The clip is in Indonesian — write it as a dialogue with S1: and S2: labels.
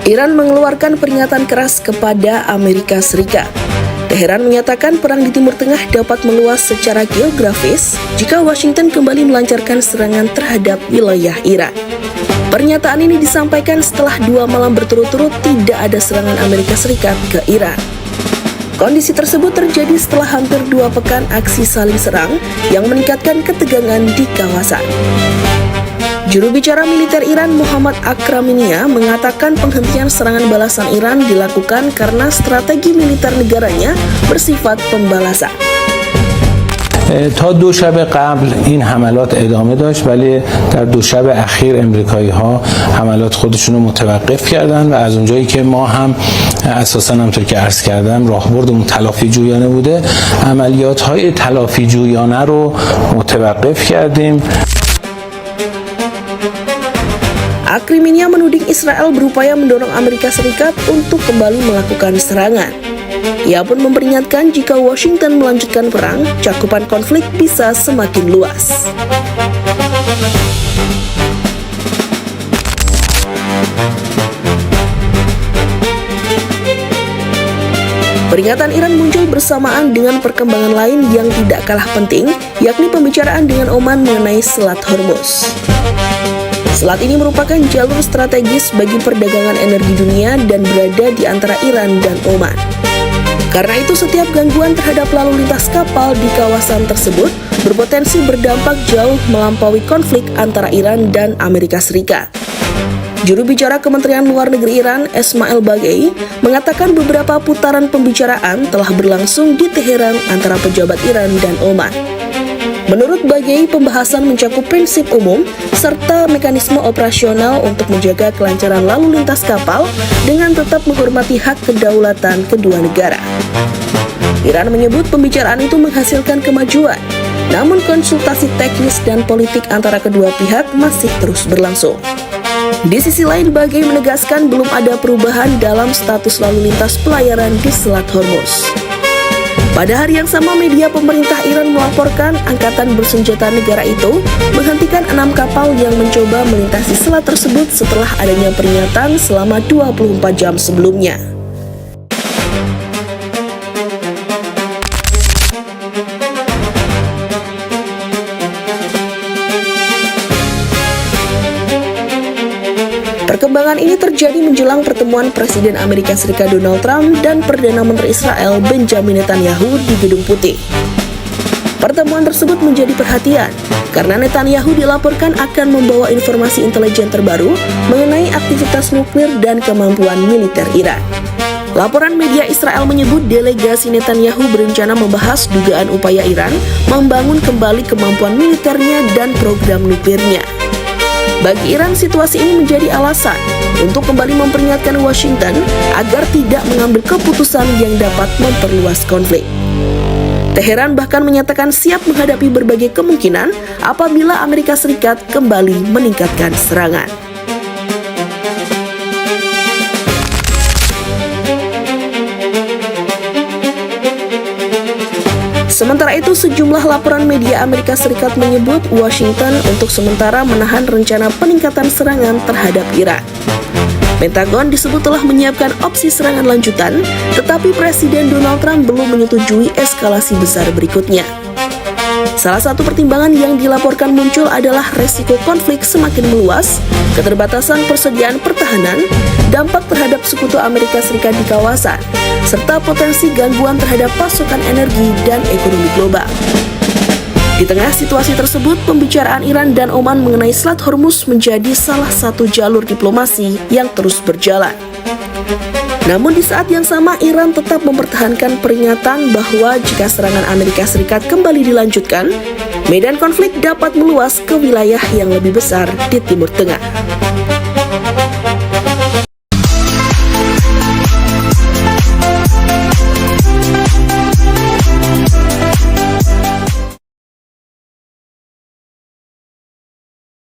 S1: Iran mengeluarkan peringatan keras kepada Amerika Serikat. Teheran menyatakan perang di Timur Tengah dapat meluas secara geografis jika Washington kembali melancarkan serangan terhadap wilayah Iran. Pernyataan ini disampaikan setelah 2 malam berturut-turut tidak ada serangan Amerika Serikat ke Iran. Kondisi tersebut terjadi setelah hampir 2 pekan aksi saling serang yang meningkatkan ketegangan di kawasan. Juru bicara militer Iran Mohammad Akraminia mengatakan penghentian serangan balasan Iran dilakukan karena strategi militer negaranya bersifat pembalasan.
S2: تا 2 شب قبل این حملات ادامه داشت ولی در 2 شب اخیر امریکایی‌ها حملات خودشون رو متوقف کردن و از اونجایی که ما هم اساساً همونطور که عرض کردم راهبردمون تلافی جویانه بوده عملیات‌های تلافی جویانه رو متوقف کردیم.
S1: Akriminia menuding Israel berupaya mendorong Amerika Serikat untuk kembali melakukan serangan. Ia pun memperingatkan jika Washington melanjutkan perang, cakupan konflik bisa semakin luas. Peringatan Iran muncul bersamaan dengan perkembangan lain yang tidak kalah penting, yakni pembicaraan dengan Oman mengenai Selat Hormuz. Selat ini merupakan jalur strategis bagi perdagangan energi dunia dan berada di antara Iran dan Oman. Karena itu, setiap gangguan terhadap lalu lintas kapal di kawasan tersebut berpotensi berdampak jauh melampaui konflik antara Iran dan Amerika Serikat. Juru bicara Kementerian Luar Negeri Iran, Esmail Baghaei, mengatakan beberapa putaran pembicaraan telah berlangsung di Teheran antara pejabat Iran dan Oman. Menurut Baghaei, pembahasan mencakup prinsip umum serta mekanisme operasional untuk menjaga kelancaran lalu lintas kapal dengan tetap menghormati hak kedaulatan kedua negara. Iran menyebut pembicaraan itu menghasilkan kemajuan, namun konsultasi teknis dan politik antara kedua pihak masih terus berlangsung. Di sisi lain, Baghaei menegaskan belum ada perubahan dalam status lalu lintas pelayaran di Selat Hormuz. Pada hari yang sama, media pemerintah Iran melaporkan angkatan bersenjata negara itu menghentikan 6 kapal yang mencoba melintasi selat tersebut setelah adanya peringatan selama 24 jam sebelumnya. Perkembangan ini terjadi menjelang pertemuan Presiden Amerika Serikat Donald Trump dan Perdana Menteri Israel Benjamin Netanyahu di Gedung Putih. Pertemuan tersebut menjadi perhatian karena Netanyahu dilaporkan akan membawa informasi intelijen terbaru mengenai aktivitas nuklir dan kemampuan militer Iran. Laporan media Israel menyebut delegasi Netanyahu berencana membahas dugaan upaya Iran membangun kembali kemampuan militernya dan program nuklirnya. Bagi Iran, situasi ini menjadi alasan untuk kembali memperingatkan Washington agar tidak mengambil keputusan yang dapat memperluas konflik. Teheran bahkan menyatakan siap menghadapi berbagai kemungkinan apabila Amerika Serikat kembali meningkatkan serangan. Sementara itu, sejumlah laporan media Amerika Serikat menyebut Washington untuk sementara menahan rencana peningkatan serangan terhadap Iran. Pentagon disebut telah menyiapkan opsi serangan lanjutan, tetapi Presiden Donald Trump belum menyetujui eskalasi besar berikutnya. Salah satu pertimbangan yang dilaporkan muncul adalah resiko konflik semakin meluas, keterbatasan persediaan pertahanan, dampak terhadap sekutu Amerika Serikat di kawasan, serta potensi gangguan terhadap pasokan energi dan ekonomi global. Di tengah situasi tersebut, pembicaraan Iran dan Oman mengenai Selat Hormuz menjadi salah satu jalur diplomasi yang terus berjalan. Namun di saat yang sama, Iran tetap mempertahankan peringatan bahwa jika serangan Amerika Serikat kembali dilanjutkan, medan konflik dapat meluas ke wilayah yang lebih besar di Timur Tengah.